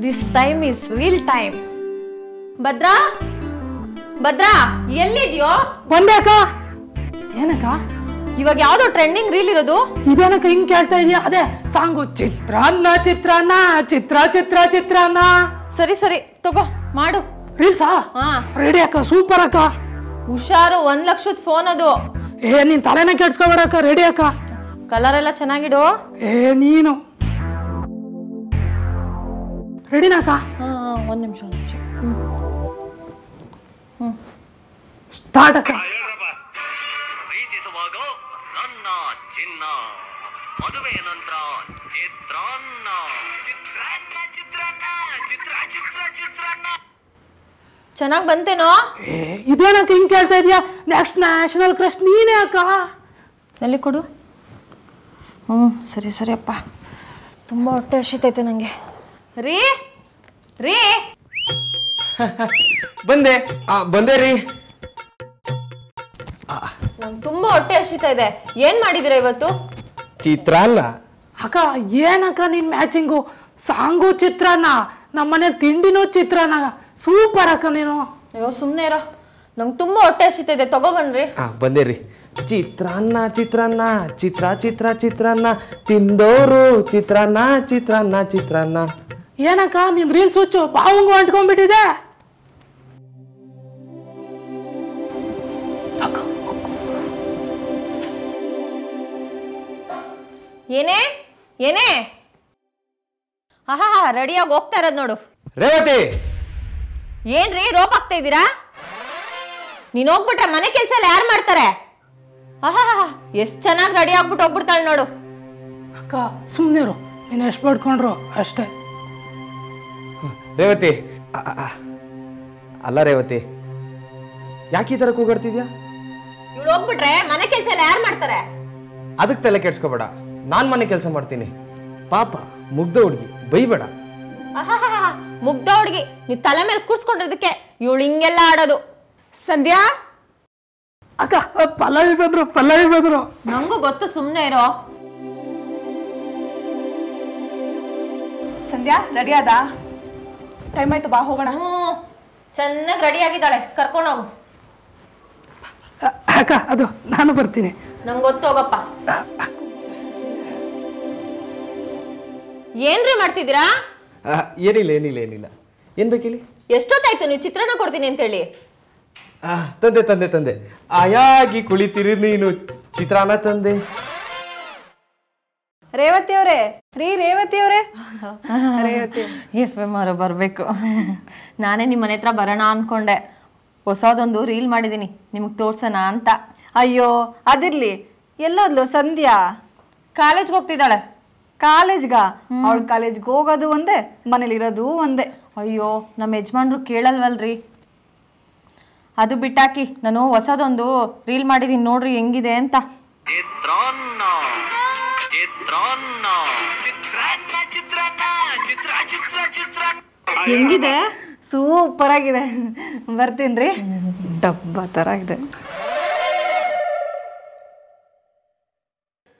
This time is real time. Bhadra Bhadra ಎಲ್ಲಿದ್ಯೋ? ಬಂದೆ ಅಕ್ಕ. ಏನಕ್ಕ? ಇವಾಗ ಯಾವ್ದೋ ಟ್ರೆಂಡಿಂಗ್ ರೀಲ್ ಇರೋದು. ಇದೇನಕ್ಕ ಹಿಂಗ್ ಕೇಳ್ತಾ ಇದೀಯ? ಅದೇ ಸಾಂಗು ಚಿತ್ರಾನ್ನ ಚಿತ್ರಾನ್ನ ಚಿತ್ರಾನ್ನ. ಸರಿ ಸರಿ ತಗೋ ಮಾಡು. ರೀಲ್ಸಾ? ರೆಡಿ ಅಕ್ಕ, ಸೂಪರ್ ಅಕ್ಕ. ಹುಷಾರು, 1 ಲಕ್ಷದ ಫೋನ್ ಅದು. ನೀನ್ ತಲೆನ ಕೆಡ್ಸ್ಕೊಬೇಡ ಅಕ್ಕ. ರೆಡಿ ಅಕ್ಕ. ಕಲರ್ ಎಲ್ಲ ಚೆನ್ನಾಗಿಡು. ನೀನು ರೆಡಿನಾಕ? ಒಂದ್ ನಿಮಿಷ ಸ್ಟಾರ್ಟ್ ಅಕ್ಕ. ಮದುವೆಯ ನಂತರ ಚಿತ್ರಾನ್ನ ಚಿತ್ರಾನ್ನ ಚಿತ್ರಾನ್ನ ಚಿತ್ರಾನ್ನ. ಚೆನ್ನಾಗ್ ಬಂತೇನೋ? ಇದೇನಕ್ಕ ಹಿಂಗ್ ಕೇಳ್ತಾ ಇದೀಯಾ? ನೆಕ್ಸ್ಟ್ ನ್ಯಾಷನಲ್ ಕ್ರಶ್ ನೀನೇ ಅಕ್ಕ. ಎಲ್ಲಿ ಕೊಡು. ಸರಿ ಸರಿ ಅಪ್ಪ, ತುಂಬಾ ಹೊಟ್ಟೆ ಹಸಿತೈತೆ ನಂಗೆ. ರೀ ರೀ ಬಂದೆ ರೀ. ನಂಗೆ ತುಂಬಾ ಹೊಟ್ಟೆ ಹಸಿತಾ ಇದೆ. ಏನ್ ಮಾಡಿದಿರ ಇವತ್ತು? ಚಿತ್ರಾನ್ನ. ಅಕ್ಕ ಏನಕ್ಕ ನಿನ್ ಮ್ಯಾಚಿಂಗು? ಸಾಂಗು ಚಿತ್ರಾನ್ನ, ನಮ್ಮನೇಲಿ ತಿಂಡಿನೂ ಚಿತ್ರಾನ್ನ. ಸೂಪರ್ ಅಕ್ಕ ನೀನು. ಅಯ್ಯೋ ಸುಮ್ನೆ ಇರೋ, ನಂಗೆ ತುಂಬಾ ಹೊಟ್ಟೆ ಹಸಿತಾ ಇದೆ. ತಗೊಬನ್ರಿ. ಬಂದೆ ರೀ. ಚಿತ್ರಾನ್ನ ಚಿತ್ರಾನ್ನ ಚಿತ್ರಾನ್ನ ತಿಂದೋರು ಚಿತ್ರಾನ್ನ ಚಿತ್ರಾನ್ನ ಚಿತ್ರಾನ್ನ. ಏನಕ್ಕ ನಿನ್ ರೀಲ್ಸ್ ಹುಚ್ಚು ಬಾವಂಗು ಅಂಟ್ಕೊಂಡ್ಬಿಟ್ಟಿದೆ. ಏನೇ ಏನೇ? ರೆಡಿಯಾಗಿ ಹೋಗ್ತಾ ಇರೋದ್ ನೋಡು. ರೇವತಿ, ಏನ್ರಿ ರೋಪ್ ಆಗ್ತಾ ಇದ್ದೀರಾ? ನೀನ್ ಹೋಗ್ಬಿಟ್ರೆ ಮನೆ ಕೆಲ್ಸ ಎಲ್ಲ ಯಾರು ಮಾಡ್ತಾರೆ? ಎಷ್ಟ್ ಚೆನ್ನಾಗಿ ರೆಡಿ ಆಗ್ಬಿಟ್ಟು ಹೋಗ್ಬಿಡ್ತಾಳೆ ನೋಡು. ಅಕ್ಕ ಸುಮ್ನಿರು, ನೀನ್ ಎಷ್ಟು ಪಡ್ಕೊಂಡ್ರು ಅಷ್ಟೇ. ರೇವತಿ, ಅಲ್ಲ ರೇವತಿ, ಯಾಕೆ ಈ ತರ ಕೂಗಾಡ್ತಿದ್ಯಾ? ಇವಳು ಹೋಗ್ಬಿಟ್ರೆ ಮನೆ ಕೆಲ್ಸ ಎಲ್ಲ ಯಾರು ಮಾಡ್ತಾರೆ? ಅದಕ್ಕೆ ತಲೆ ಕೆಡ್ಸ್ಕೊಬೇಡ, ನಾನ್ ಮನೆ ಕೆಲಸ ಮಾಡ್ತೀನಿ. ಪಾಪ ಮುಗ್ಧ ಹುಡುಗಿ, ಬೈಬೇಡ. ಮುಗ್ಧ ಹುಡುಗಿ, ನೀವ್ ತಲೆ ಮೇಲೆ ಕೂರ್ಸ್ಕೊಂಡಿರೋದಕ್ಕೆ ಇವಳು ಹಿಂಗೆಲ್ಲ ಆಡೋದು. ಸಂಧ್ಯಾ ಅಕ್ಕ, ಪಲ್ಲವಿ ಬಂದ್ರು. ನಂಗೂ ಗೊತ್ತು, ಸುಮ್ನೆ ಇರೋ. ಸಂಧ್ಯಾ ರೆಡಿ ಆದ? ಟೈಮ್ ಆಯ್ತು, ಬಾ ಹೋಗೋಣ. ಚೆನ್ನಾಗಿ ರೆಡಿ ಆಗಿದ್ದಾಳೆ, ಕರ್ಕೊಂಡೋಗು. ಅಕ್ಕ ಅದು ನಾನು ಬರ್ತೀನಿ. ನಂಗೆ ಗೊತ್ತು, ಹೋಗಪ್ಪ. ಏನ್ರಿ ಮಾಡ್ತಿದ್ದೀರಾ? ಏನಿಲ್ಲ ಏನ್ ಬೇಕೇಳಿ? ಎಷ್ಟೊತ್ತಾಯ್ತು ನೀವು ಚಿತ್ರಾನ್ನ ಕೊಡ್ತೀನಿ ಅಂತೇಳಿ? ತಂದೆ ಆಯಾಗಿ ಕುಳಿತಿರಿ ನೀನು, ಚಿತ್ರಾನ್ನ ತಂದೆ. ರೇವತಿ ಅವರೇ, ರೇವತಿ ಅವರೇ, FM ಅವರು ಬರ್ಬೇಕು. ನಾನೇ ನಿಮ್ಮ ಮನೆ ಹತ್ರ ಬರೋಣ ಅನ್ಕೊಂಡೆ. ಹೊಸದೊಂದು ರೀಲ್ ಮಾಡಿದೀನಿ, ನಿಮ್ಗೆ ತೋರ್ಸೋಣ ಅಂತ. ಅಯ್ಯೋ ಅದಿರ್ಲಿ, ಎಲ್ಲೋದ್ಲು ಸಂಧ್ಯಾ? ಕಾಲೇಜ್ಗೆ ಹೋಗ್ತಿದ್ದಾಳೆ. ಕಾಲೇಜ್ಗ? ಅವಳು ಕಾಲೇಜ್ಗೆ ಹೋಗೋದು ಒಂದೇ, ಮನೇಲಿ ಇರೋದು ಒಂದೇ. ಅಯ್ಯೋ ನಮ್ಮ ಯಜಮಾನ್ರು ಕೇಳಲ್ವಲ್ರಿ. ಅದು ಬಿಟ್ಟಾಕಿ, ನಾನು ಹೊಸದೊಂದು ರೀಲ್ ಮಾಡಿದೀನಿ, ನೋಡ್ರಿ ಹೆಂಗಿದೆ ಅಂತ. ಚಿತ್ರಾನ್ನ ಚಿತ್ರಾನ್ನ ಚಿತ್ರಾನ್ನ ಚಿತ್ರಾನ್ನ. ಹೆಂಗಿದೆ? ಸೂಪರ್ ಆಗಿದೆ. ಬರ್ತೀನ್ರಿ. ಡಬ್ಬ ತರ ಇದೆ.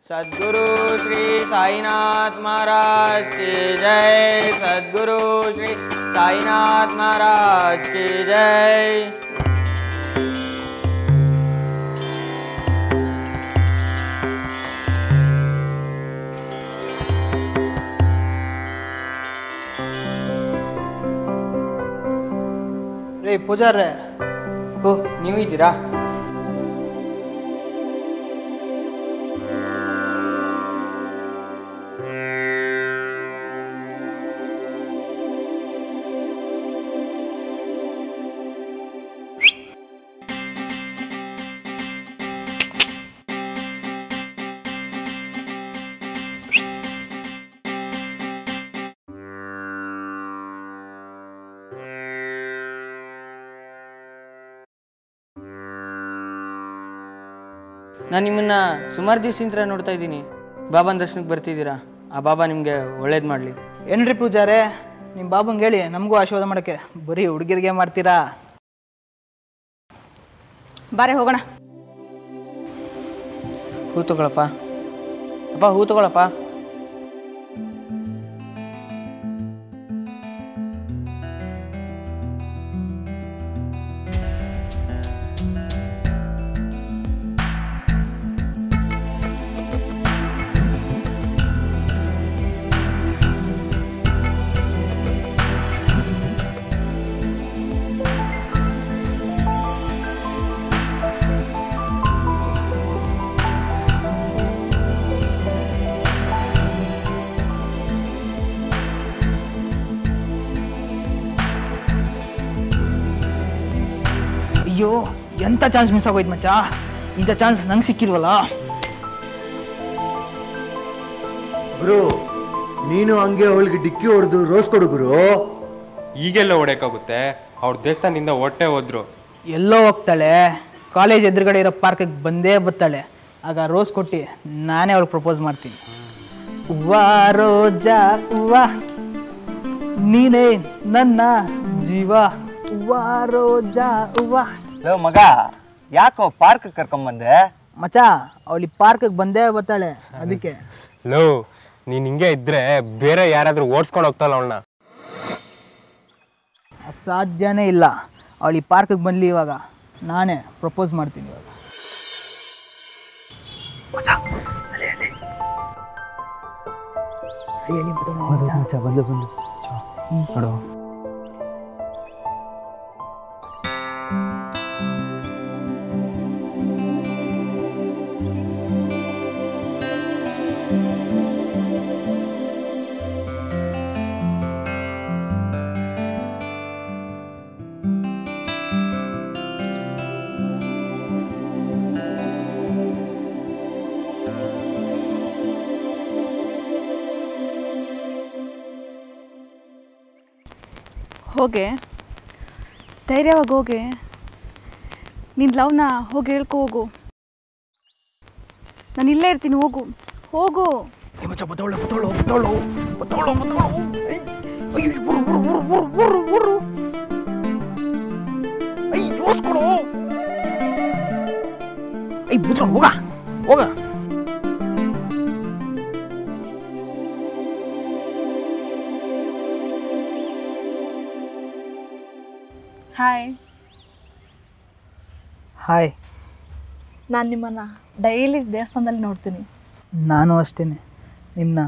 सद्गुरु श्री साईनाथ महाराज की जय। सद्गुरु श्री साईनाथ महाराज की जय। ರೇ ಪೂಜಾರ್ರೆ, ನೀವು ಇದ್ದೀರಾ? ನಾನು ನಿಮ್ಮನ್ನು ಸುಮಾರು ದಿವಸದಿಂದ ನೋಡ್ತಾ ಇದ್ದೀನಿ. ಬಾಬಾನ ದರ್ಶನಕ್ಕೆ ಬರ್ತಿದ್ದೀರಾ? ಆ ಬಾಬಾ ನಿಮಗೆ ಒಳ್ಳೇದು ಮಾಡಲಿ. ಏನ್ರಿ ಪೂಜಾರೆ, ನಿಮ್ಮ ಬಾಬಂಗೆ ಹೇಳಿ ನಮಗೂ ಆಶೀರ್ವಾದ ಮಾಡೋಕ್ಕೆ. ಬರೀ ಹುಡುಗಿರಿಗೆ ಮಾಡ್ತೀರಾ? ಬಾರೆ ಹೋಗೋಣ. ಹೂ ತಗೊಳಪ್ಪ. ಅಪ್ಪ ಹೂ ತಗೊಳಪ್ಪ. ಅಯ್ಯೋ ಎಂಥ ಚಾನ್ಸ್ ಮಿಸ್ ಆಗೋಯ್ತು ಮಚ್ಚ. ಇಂಥ ಚಾನ್ಸ್ ನಂಗೆ ಸಿಕ್ಕಿಲ್ವಲ್ಲ. ಗುರು ನೀನು ಹಂಗೆ ಅವಳಿಗೆ ಡಿಕ್ಕಿ ಹೊಡೆದು ರೋಸ್ ಕೊಡು ಗುರು. ಈಗೆಲ್ಲ ಹೊಡೆಯೋಕ್ಕಾಗುತ್ತೆ? ಅವ್ರ ದೇವಸ್ಥಾನದಿಂದ ಹೊಟ್ಟೆ ಹೋದ್ರು. ಎಲ್ಲೋ ಹೋಗ್ತಾಳೆ, ಕಾಲೇಜ್ ಎದುರುಗಡೆ ಇರೋ ಪಾರ್ಕಿಗೆ ಬಂದೇ ಬರ್ತಾಳೆ. ಆಗ ರೋಸ್ ಕೊಟ್ಟು ನಾನೇ ಅವ್ಳಿಗೆ ಪ್ರಪೋಸ್ ಮಾಡ್ತೀನಿ. ಹೂವಾ ರೋಜಾ ಹೂವಾ ನೀನೇ ನನ್ನ ಜೀವ, ಹೂವಾ ರೋಜಾ ಹೂವಾ. ಲೋ ಮಗ, ಯಾಕೋ ಪಾರ್ಕ್ ಕರ್ಕೊಂಬಂದೆ? ಮಚ್ಚ ಅವಳಿ ಪಾರ್ಕಿಗೆ ಬಂದೇ ಬರ್ತಾಳೆ, ಅದಕ್ಕೆ. ಲೋ ನೀನು ಹಿಂಗೆ ಇದ್ರೆ ಬೇರೆ ಯಾರಾದರೂ ಓಡಿಸ್ಕೊಂಡು ಹೋಗ್ತಾಳ ಅವಳನ್ನ. ಅದು ಸಾಧ್ಯನೇ ಇಲ್ಲ. ಅವಳಿ ಪಾರ್ಕಿಗೆ ಬಂದ್ಲಿ, ಇವಾಗ ನಾನೇ ಪ್ರಪೋಸ್ ಮಾಡ್ತೀನಿ. ಇವಾಗ ನೋಡು ಹೋಗೆ ಧೈರ್ಯವಾಗಿ ಹೋಗೆ. ನಿನ್ನ ಲವ್ನ ಹೋಗಿ ಹೇಳ್ಕೊ ಹೋಗು. ನಾನು ಇಲ್ಲೇ ಇರ್ತೀನಿ, ಹೋಗು ಹೋಗು. ಹೋಗ. ಹಾಯ್. ಹಾಯ್. ನಾನು ನಿಮ್ಮನ್ನು ಡೈಲಿ ದೇವಸ್ಥಾನದಲ್ಲಿ ನೋಡ್ತೀನಿ. ನಾನು ಅಷ್ಟೇ ನಿಮ್ಮನ್ನ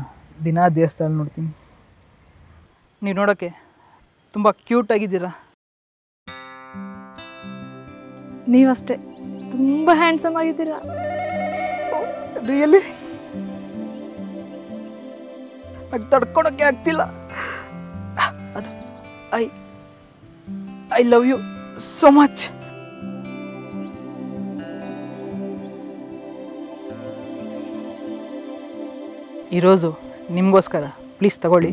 ದಿನಾ ದೇವಸ್ಥಾನ ನೋಡ್ತೀನಿ. ನೀವು ನೋಡೋಕ್ಕೆ ತುಂಬ ಕ್ಯೂಟ್ ಆಗಿದ್ದೀರಾ. ನೀವಷ್ಟೇ ತುಂಬ ಹ್ಯಾಂಡ್ಸಮ್ ಆಗಿದ್ದೀರಾ. ರಿಯಲಿ ಅದು ತಡ್ಕೊಳಕ್ಕೆ ಆಗ್ತಿಲ್ಲ. ಅದು I love you so much. ಈ ರೋಸು ನಿಮಗೋಸ್ಕರ, ಪ್ಲೀಸ್ ತಗೊಳ್ಳಿ.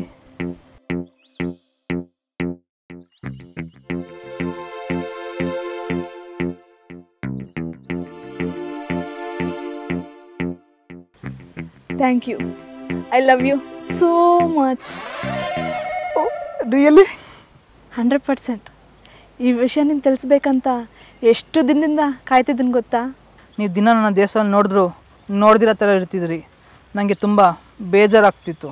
Thank you. I love you so much. Really 100%. ಈ ವಿಷಯ ನೀನು ತಿಳಿಸ್ಬೇಕಂತ ಎಷ್ಟು ದಿನದಿಂದ ಕಾಯ್ತಿದ್ದೀನಿ ಗೊತ್ತಾ. ನೀವು ದಿನ ನನ್ನ ದೇವಸ್ಥಾನ ನೋಡ್ದಿರೋ ಥರ ಇರ್ತಿದ್ರಿ. ನನಗೆ ತುಂಬ ಬೇಜಾರಾಗ್ತಿತ್ತು.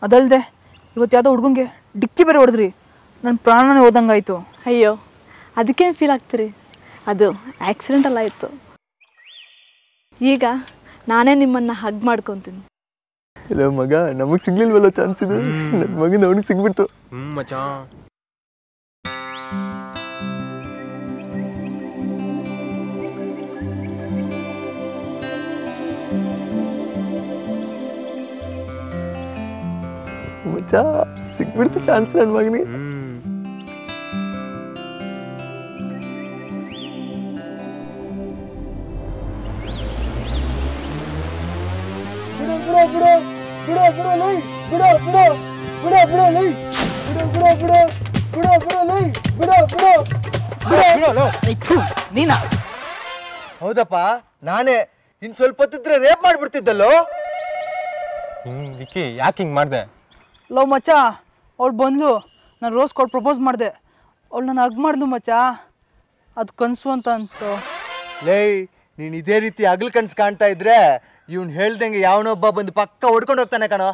ಅದಲ್ಲದೆ ಇವತ್ತು ಯಾವುದೋ ಹುಡುಗಂಗೆ ಡಿಕ್ಕಿ ಬೇರೆ ಹೊಡೆದ್ರಿ. ನನ್ನ ಪ್ರಾಣನೇ ಹೋದಂಗಾಯಿತು. ಅಯ್ಯೋ, ಅದಕ್ಕೇನು ಫೀಲ್ ಆಗ್ತೀರಿ? ಅದು ಆಕ್ಸಿಡೆಂಟಲ್ಲ ಆಯಿತು. ಈಗ ನಾನೇ ನಿಮ್ಮನ್ನು ಹಗ್ ಮಾಡ್ಕೊತೀನಿ. ಇಲ್ಲ ಮಗ, ನಮಗೆ ಸಿಗ್ಲಿಲ್ವಲ್ಲ ಚಾನ್ಸ್ ಇದು. ನನ್ನ ಮಗನ ಅವನಿಗೆ ಸಿಗ್ಬಿಡ್ತು. ಮಚಾ. ಮಚ್ಚಾ ಸಿಗ್ಬಿಡ್ತು ಚಾನ್ಸ್ ನನ್ನ ಮಗನಿಗೆ. ನೀನಾ? ಹೌದಪ್ಪ, ನಾನೇ. ಇನ್ ಸ್ವಲ್ಪ ಹೊತ್ತಿದ್ರೆ ರೇಪ್ ಮಾಡ್ಬಿಡ್ತಿದ್ದಲ್ಲೋ. ವಿಕ್ಕಿ ಯಾಕೆ ಹಿಂಗೆ ಮಾಡಿದೆ? ಲವ್ ಮಚ್ಚ, ಅವಳು ಬಂದ್ಲು, ನಾನು ರೋಸ್ ಕೊಟ್ಟು ಪ್ರಪೋಸ್ ಮಾಡಿದೆ. ಅವಳು ನಾನು ಹಗ್ ಮಾಡಿದ್ಲು ಮಚ್ಚ. ಅದು ಕನಸು ಅಂತ ಅನಿಸ್ತು. ಲೇ, ನೀನು ಇದೇ ರೀತಿ ಹಗಲು ಕನ್ಸು ಕಾಣ್ತಾ ಇದ್ರೆ ಇವ್ನು ಹೇಳ್ದಂಗೆ ಯಾವನೊಬ್ಬ ಬಂದು ಪಕ್ಕ ಹೊಡ್ಕೊಂಡು ಹೋಗ್ತಾನೆ ಕಣೋ.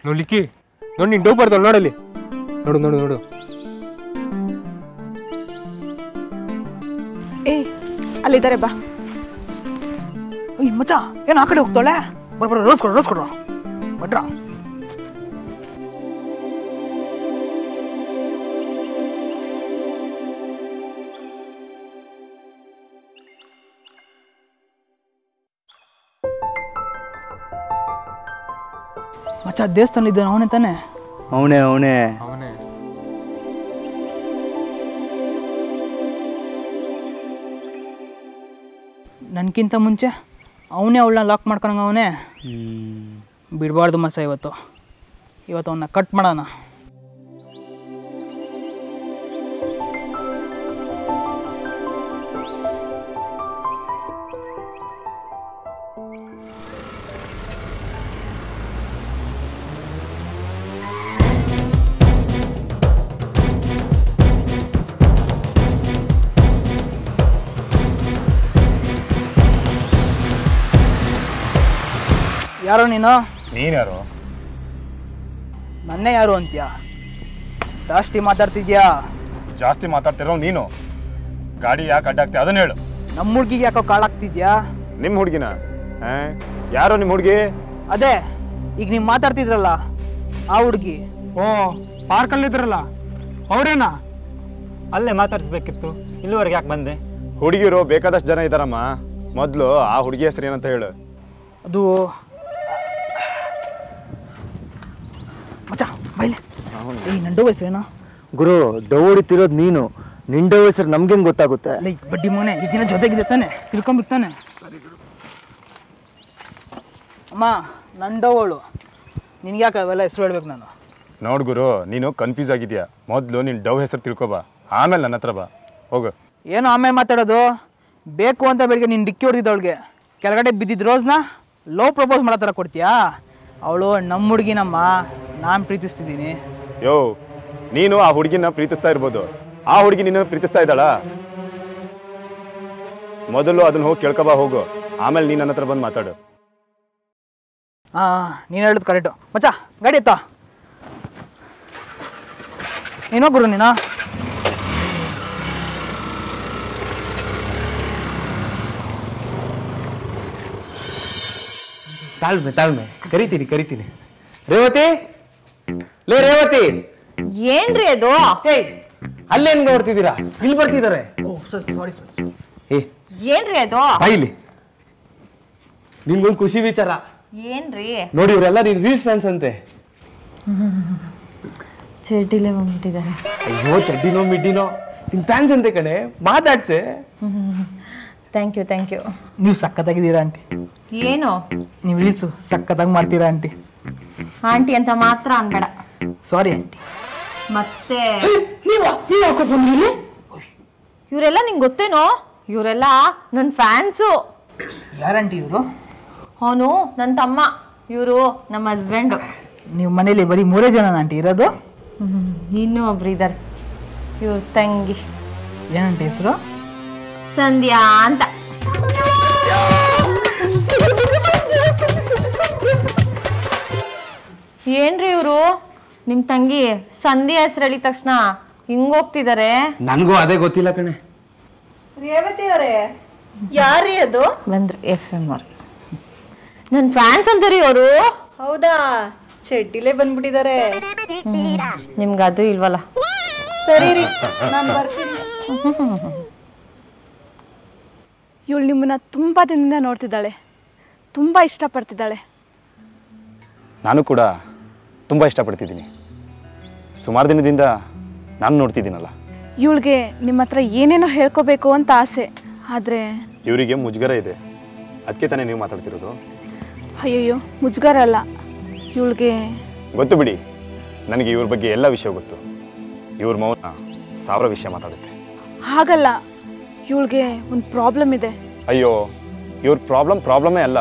ನೋಡ್ಲಿಕ್ಕಿ, ನೋಡಿ ನೀನು ಡೌ ಬರ್ತಾಳೆ ನೋಡಲ್ಲಿ. ನೋಡು ನೋಡು ನೋಡು. ಏಯ್, ಅಲ್ಲಿದ್ದಾರೆ, ಬಾ. ಈ ಮಚ್ಚ ಏನು ಆ ಕಡೆ ಹೋಗ್ತಾಳೆ? ಬರ್ಬರ, ರೋಸ್ ಕೊಡ್ರ ಬಡ್ರ. ಮಚ್ಚ ದೇವಸ್ಥಾನ ಇದ್ದಾನೆ, ಅವನೇ ತಾನೆ? ಅವನೇ. ಅವನೇ ನನಗಿಂತ ಮುಂಚೆ ಅವನೇ ಅವಳನ್ನ ಲಾಕ್ ಮಾಡ್ಕೊಂಡಂಗೆ ಅವನೇ ಬಿಡಬಾರ್ದು ಮಚ್ಚ. ಇವತ್ತು ಅವನ್ನ ಕಟ್ ಮಾಡೋಣ. ಯಾರೋ ನೀನ್ಯಾರು? ನನ್ನೇ ಯಾರು ಅಂತ್ಯಾ? ಜಾಸ್ತಿ ಮಾತಾಡ್ತಿದ್ಯಾ? ಜಾಸ್ತಿ ಮಾತಾಡ್ತಿರೋ ನೀನು. ಗಾಡಿ ಯಾಕೆ ಅಡ್ಡಾಗ್ತಿ ಅದನ್ನ ಹೇಳು. ನಮ್ಮ ಹುಡುಗಿಗೆ ಯಾಕೋ ಕಾಳಾಗ್ತಿದ್ಯಾ? ನಿಮ್ಮ ಹುಡುಗಿನ? ಯಾರೋ ನಿಮ್ಮ ಹುಡುಗಿ? ಅದೇ ಈಗ ನೀವು ಮಾತಾಡ್ತಿದ್ರಲ್ಲ ಆ ಹುಡುಗಿ. ಓ, ಪಾರ್ಕಲ್ಲಿದ್ರಲ್ಲ ಅವರೇನಾ? ಅಲ್ಲೇ ಮಾತಾಡಿಸ್ಬೇಕಿತ್ತು, ಇಲ್ಲಿವರೆಗೆ ಯಾಕೆ ಬಂದೆ? ಹುಡುಗಿರು ಬೇಕಾದಷ್ಟು ಜನ ಇದ್ದಾರಮ್ಮ. ಮೊದಲು ಆ ಹುಡುಗಿ ಹೆಸರು ಏನಂತ ಹೇಳು. ಅದು ಮಚ್ಚ ಬೈಲೆ. ನನ್ನ ಡವ್ ಹೆಸರೇನೋ? ಗುರು, ಡವ್ ಹೊಡಿತಿರೋದು ನೀನು. ನಿನ್ನ ಡವ್ ಹೆಸರು ನಮ್ಗೇನು ಗೊತ್ತಾಗುತ್ತೆ? ಅಲ್ಲ ಬಡ್ಡಿ ಮೋನೆ, ಈ ದಿನ ಜೊತೆಗಿದೆ ತಾನೆ, ತಿಳ್ಕೊಂಬಿಕ್ತಾನೆ. ಅಮ್ಮ ನನ್ನ ಡವಳು, ನಿನ್ಗೆ ಯಾಕೆ ಅವೆಲ್ಲ ಹೆಸರು ಹೇಳ್ಬೇಕು ನಾನು? ನೋಡು ಗುರು, ನೀನು ಕನ್ಫ್ಯೂಸ್ ಆಗಿದ್ಯಾ. ಮೊದಲು ನೀನು ಡವ್ ಹೆಸರು ತಿಳ್ಕೊಬಾ, ಆಮೇಲೆ ನನ್ನ ಹತ್ರ ಬಾ. ಹೋಗು. ಏನು ಆಮೇಲೆ ಮಾತಾಡೋದು? ಬೇಕು ಅಂತ ಬೆಳಿಗ್ಗೆ ನೀನು ಡಿಕ್ಕಿ ಹೊಡೆದಿದ್ದವಳಿಗೆ ಕೆಳಗಡೆ ಬಿದ್ದಿದ್ದು ರೋಸ್ನ ಲವ್ ಪ್ರಪೋಸ್ ಮಾಡೋ ಥರ ಕೊಡ್ತೀಯಾ? ಅವಳು ನಮ್ಮ ಹುಡುಗಿನಮ್ಮ, ನಾನು ಪ್ರೀತಿಸ್ತಿದ್ದೀನಿ. ಯೋ, ನೀನು ಆ ಹುಡುಗಿನ ಪ್ರೀತಿಸ್ತಾ ಇರ್ಬೋದು, ಆ ಹುಡುಗಿ ನಿನ್ನ ಪ್ರೀತಿಸ್ತಾ ಇದ್ದಾಳ? ಮೊದಲು ಅದನ್ನ ಹೋಗಿ ಕೇಳ್ಕೊಬಾ, ಹೋಗು. ಆಮೇಲೆ ನೀನು ನನ್ನ ಹತ್ರ ಬಂದು ಮಾತಾಡು. ಹಾಂ, ನೀನು ಹೇಳೋದು ಕರೆಕ್ಟು. ಮಚ್ಚ ಗಾಡಿ ಎತ್ತ. ನೀನು ಗುರು, ನೀನು ತಾಳ್ಮೆ ಕರಿತೀನಿ. ರೇವತಿ, ಲೇ ರೇವತಿ. ಏನ್ರಿ ಅದು? ಅಲ್ಲೇನ್ ನೋಡ್ತಿದ್ದೀರಾ? ಇಲ್ಲಿ ಬರ್ತಿದ್ದಾರೆ. ಸಾರಿ ಏನ್ರಿ ಅದು? ಬಾಯಿಲಿ. ನಿಮ್ಗೊಂದು ಖುಷಿ ವಿಚಾರ. ಏನ್ರಿ? ನೋಡಿ, ಇವರೆಲ್ಲ ನೀನ್ ರೀಲ್ಸ್ ಫ್ಯಾನ್ಸ್ ಅಂತೆ. ಚಡ್ಡಿಲೇ ಬಂದ್ಬಿಟ್ಟಿದ್ದಾರೆ. ಅಯ್ಯೋ, ಚಡ್ಡಿನೋ ಮಿಡ್ಡಿನೋ, ನಿನ್ ಫ್ಯಾನ್ಸ್ ಅಂತೆ ಕಣೆ, ಮಾತಾಡ್ಸೆ. Thank you. ನೀವು ಸಖತ್ತಾಗಿದ್ದೀರಾ ಆಂಟಿ. ಏನು? ನೀವು ರೀಲ್ಸು ಸಖತ್ತಾಗಿ ಮಾಡ್ತೀರಾ ಆಂಟಿ. ಆಂಟಿ ಅಂತ ಮಾತ್ರ ಅನ್ಬೇಡ. Sorry aunty. ಮತ್ತೆ ಇವರೆಲ್ಲ ನಿಂಗೆ ಗೊತ್ತೇನೋ? ಇವರೆಲ್ಲ ನನ್ನ ಫ್ಯಾನ್ಸು. ಯಾರಂಟಿ ಇವರು? ಅವನು ನನ್ನ ತಮ್ಮ, ಇವರು ನಮ್ಮ ಹಸ್ಬೆಂಡು. ನೀವು ಮನೇಲಿ ಬರೀ 3 ಜನ ಆಂಟಿ ಇರೋದು? ಇನ್ನೂ ಒಬ್ರು ಇದ್ದಾರೆ, ಇವ್ರ ತಂಗಿ. ಏನಂಟಿ ಹೆಸರು? ಸಂಧ್ಯಾ ಅಂತ. ಏನ್ರಿ ಇವರು ನಿಮ್ಮ ತಂಗಿ ಸಂಧ್ಯಾ ಹೆಸರು ಹೇಳಿದ ತಕ್ಷಣ ಹಿಂಗ್ ಹೋಗ್ತಿದ್ದಾರೆ? ನನ್ಗೂ ಅದೇ ಗೊತ್ತಿಲ್ಲ ಕಣೆ. ರೇವತಿ ಅವರೇ, ಯಾರೀ ಅದು? ಬಂದ್ರು FM ಅವ್ರು. ನನ್ನ ಫ್ಯಾನ್ಸ್ ಅಂತಾರಿ ಅವರು. ಹೌದಾ? ಚಡ್ಡಿಲೇ ಬಂದ್ಬಿಟ್ಟಿದ್ದಾರೆ. ನಿಮ್ಗೆ ಅದು ಇಲ್ವಲ್ಲ? ಸರಿ ರೀ, ನಾನು ಬರ್ತೀನಿ. ಇವಳು ನಿಮ್ಮನ್ನ ತುಂಬ ದಿನದಿಂದ ನೋಡ್ತಿದ್ದಾಳೆ, ತುಂಬ ಇಷ್ಟಪಡ್ತಿದ್ದಾಳೆ. ನಾನು ಕೂಡ ತುಂಬ ಇಷ್ಟಪಡ್ತಿದ್ದೀನಿ. ಸುಮಾರು ದಿನದಿಂದ ನಾನು ನೋಡ್ತಿದ್ದೀನಲ್ಲ. ಇವಳಿಗೆ ನಿಮ್ಮ ಹತ್ರ ಏನೇನೋ ಹೇಳ್ಕೋಬೇಕು ಅಂತ ಆಸೆ, ಆದರೆ ಇವರಿಗೆ ಮುಜುಗರ ಇದೆ. ಅದಕ್ಕೆ ತಾನೇ ನೀವು ಮಾತಾಡ್ತಿರೋದು? ಅಯ್ಯಯ್ಯೋ, ಮುಜುಗರ ಅಲ್ಲ, ಇವಳಿಗೆ ಗೊತ್ತು ಬಿಡಿ. ನನಗೆ ಇವ್ರ ಬಗ್ಗೆ ಎಲ್ಲ ವಿಷಯ ಗೊತ್ತು. ಇವ್ರ ಮೌನ 1000 ವಿಷಯ ಮಾತಾಡುತ್ತೆ. ಹಾಗಲ್ಲ, ಇವಳಿಗೆ ಒಂದು ಪ್ರಾಬ್ಲಮ್ ಇದೆ. ಅಯ್ಯೋ, ಇವ್ರ ಪ್ರಾಬ್ಲಮೇ ಅಲ್ಲ,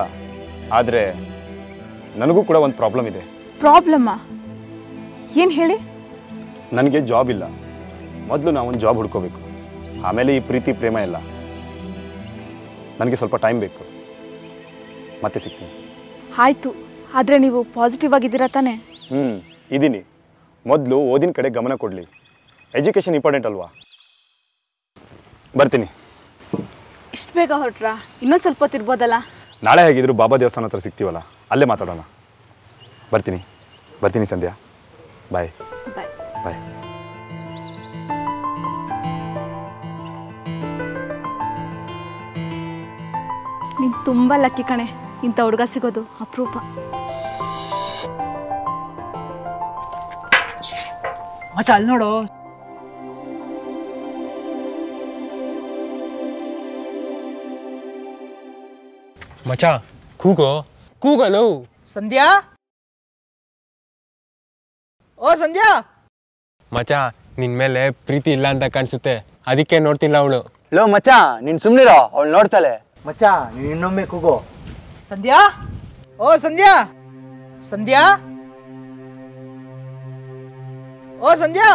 ಆದರೆ ನನಗೂ ಕೂಡ ಒಂದು ಪ್ರಾಬ್ಲಮ್ ಇದೆ. ಪ್ರಾಬ್ಲಮ್ಮಾ? ಏನು ಹೇಳಿ? ನನಗೆ ಜಾಬ್ ಇಲ್ಲ. ಮೊದಲು ನಾವೊಂದು ಜಾಬ್ ಹುಡ್ಕೋಬೇಕು, ಆಮೇಲೆ ಈ ಪ್ರೀತಿ ಪ್ರೇಮ ಎಲ್ಲ. ನನಗೆ ಸ್ವಲ್ಪ ಟೈಮ್ ಬೇಕು, ಮತ್ತೆ ಸಿಗ್ತೀನಿ. ಆಯಿತು, ಆದರೆ ನೀವು ಪಾಸಿಟಿವ್ ಆಗಿದ್ದೀರಾ ತಾನೇ? ಇದ್ದೀನಿ. ಮೊದಲು ಓದಿನ ಕಡೆ ಗಮನ ಕೊಡಲಿ. ಎಜುಕೇಷನ್ ಇಂಪಾರ್ಟೆಂಟ್ ಅಲ್ವಾ? ಬರ್ತೀನಿ. ಇಷ್ಟು ಬೇಗ ಹೊರಟ್ರಾ? ಇನ್ನೊಂದು ಸ್ವಲ್ಪ ಹೊತ್ತಿರ್ಬೋದಲ್ಲ? ನಾಳೆ ಹೇಗಿದ್ರು ಬಾಬಾ ದೇವಸ್ಥಾನ ಹತ್ರ ಸಿಗ್ತೀವಲ್ಲ, ಅಲ್ಲೇ ಮಾತಾಡೋಣ. ಬರ್ತೀನಿ ಸಂಧ್ಯಾ. ಬಾಯ್. ಬಾಯ್. ನೀನು ತುಂಬ ಲಕ್ಕಿ ಕಣೆ, ಇಂಥ ಹುಡುಗ ಸಿಗೋದು ಅಪರೂಪ. ಮಚ್ಚ ಅಲ್ಲಿ ನೋಡು. ಮಚ ಕೂಗಲು ಸಂಧ್ಯಾ ಓ ಸಂಧ್ಯಾ ಮಚ ನಿನ್ ಮೇಲೆ ಪ್ರೀತಿ ಇಲ್ಲ ಅಂತ ಕಾಣಿಸುತ್ತೆ, ಅದಕ್ಕೆ ನೋಡ್ತಿಲ್ಲ ಅವಳು. ಲೋ ಮಚ್ಚ ನೀನ್ ಸುಮ್ನಿರೋ, ಅವಳು ನೋಡ್ತಾಳೆ. ಮಚ್ಚ ನೀನ್ ಇನ್ನೊಮ್ಮೆ ಕೂಗೋ. ಸಂಧ್ಯಾ ಓ ಸಂಧ್ಯಾ ಸಂಧ್ಯಾ ಓ ಸಂಧ್ಯಾ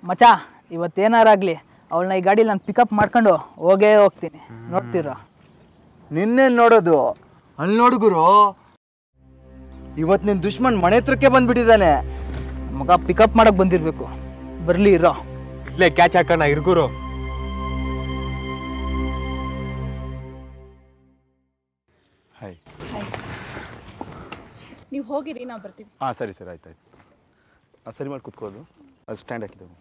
ಮಚ್ಚ ಇವತ್ತೇನಾರಾಗ್ಲಿ ಅವಳನ್ನ ಈ ಗಾಡಿಲಿ ನಾನು ಪಿಕಪ್ ಮಾಡ್ಕೊಂಡು ಹೋಗ್ತೀನಿ, ನೋಡ್ತೀರಾ? ನಿನ್ನೇನ್ ನೋಡೋದು, ಅಲ್ಲಿ ನೋಡುಗುರು ಇವತ್ತು ನಿನ್ ದುಶ್ಮನ್ ಮನೆ ಹತ್ರಕ್ಕೆ ಬಂದ್ಬಿಟ್ಟಿದ್ದಾನೆ. ಮಗ ಪಿಕಪ್ ಮಾಡಕ್ ಬಂದಿರ್ಬೇಕು, ಬರ್ಲಿ ಇರೋ. ಇಲ್ಲೇ ಕ್ಯಾಚ್ ಹಾಕೋಣ ಇರ್ಗುರು. ಹಾಯ್. ನೀವು ಹೋಗಿರಿ, ನಾವು ಬರ್ತೀವಿ. ಹಾಂ ಸರಿ ಸರಿ ಆಯ್ತು. ಸರಿ ಮಾಡಿ ಕೂತ್ಕೋದು, ಅದು ಸ್ಟ್ಯಾಂಡ್ ಹಾಕಿದ್ದೆವು.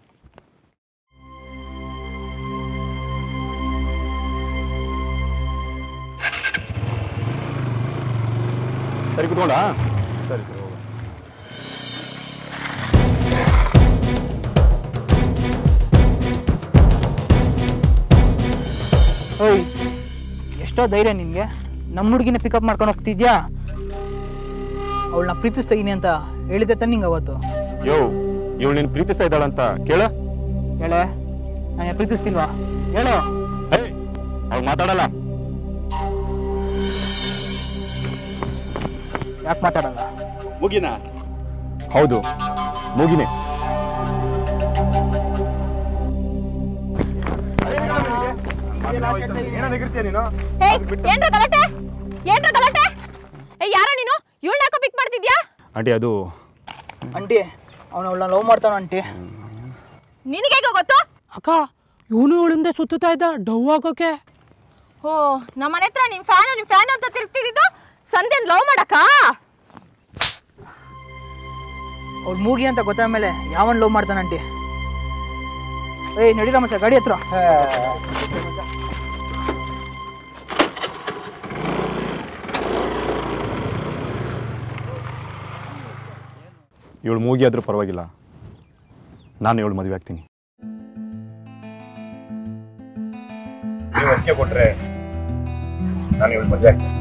ಸರಿ ಕೂತ್ಕೊಂಡಾ? ಸರಿ ಸರಿ ಹೋಗ. ಓಯ್, ಎಷ್ಟೋ ಧೈರ್ಯ ನಿನ್ಗೆ? ನಮ್ಮ ಹುಡುಗಿನ ಪಿಕಪ್ ಮಾಡ್ಕೊಂಡು ಹೋಗ್ತಿದ್ಯಾ? ಅವಳನ್ನ ಪ್ರೀತಿಸ್ತಾ ಇದೀನಿ ಅಂತ ಹೇಳಿದ್ದೆ ತಾನೆ ನಿಂಗೆ ಅವತ್ತು? ಯೋ, ಇವಳು ನೀನು ಪ್ರೀತಿಸ್ತಾ ಇದ್ದಾಳಂತ ಕೇಳ. ಹೇಳೆ, ನಾನು ಪ್ರೀತಿಸ್ತೀನ್ವಾ? ಹೇಳು. ಅವ್ಳು ಮಾತಾಡಲ್ಲ. ಯಾಕೆ ಮಾತಾಡಲ್ಲ? ಮುಗಿನಾ? ಹೌದು, ಮುಗಿನೇ. ಯಾರ ನೀನು? ಇವಳನ್ನ ಯಾಕೋ ಪಿಕ್ ಮಾಡ್ತಿದ್ಯಾ? ಆಂಟಿ ಅದು ಆಂಟಿ, ಅವಳನ್ನ ಲವ್ ಮಾಡ್ತಾನ ಆಂಟಿ. ನಿನಗೆ ಗೊತ್ತು? ಅಕ್ಕ, ಇವನು ಇವಳಿಂದ ಸುತ್ತಾ ಇದ್ದ ಡವ್ ಹಾಕೋಕೆ. ಓ, ನಮ್ಮ ಮನೆ ಹತ್ರ ನಿಮ್ ಫ್ಯಾನ್ ಅಂತ ತಿರುಗ್ತಿದ್ದು ಸಂಧ್ಯನ್ ಲವ್ ಮಾಡಕ್ಕ? ಅವ್ಳು ಮೂಗಿ ಅಂತ ಗೊತ್ತಾದ್ಮೇಲೆ ಯಾವನ್ ಲವ್ ಮಾಡ್ತಾನ ಆಂಟಿ? ಏಯ್ ನಡೀರ ಮಚ್ಚ, ಗಾಡಿ ಹತ್ರ. ಇವಳು ಮೂಗಿ ಆದ್ರೂ ಪರವಾಗಿಲ್ಲ, ನಾನು ಇವಳು ಮದುವೆ ಆಗ್ತೀನಿ. ನೀವು ಒಪ್ಪಿಗೆ ಕೊಟ್ರೆ ನಾನು ಇವಳು ಮದುವೆ ಆಗ್ತೀನಿ.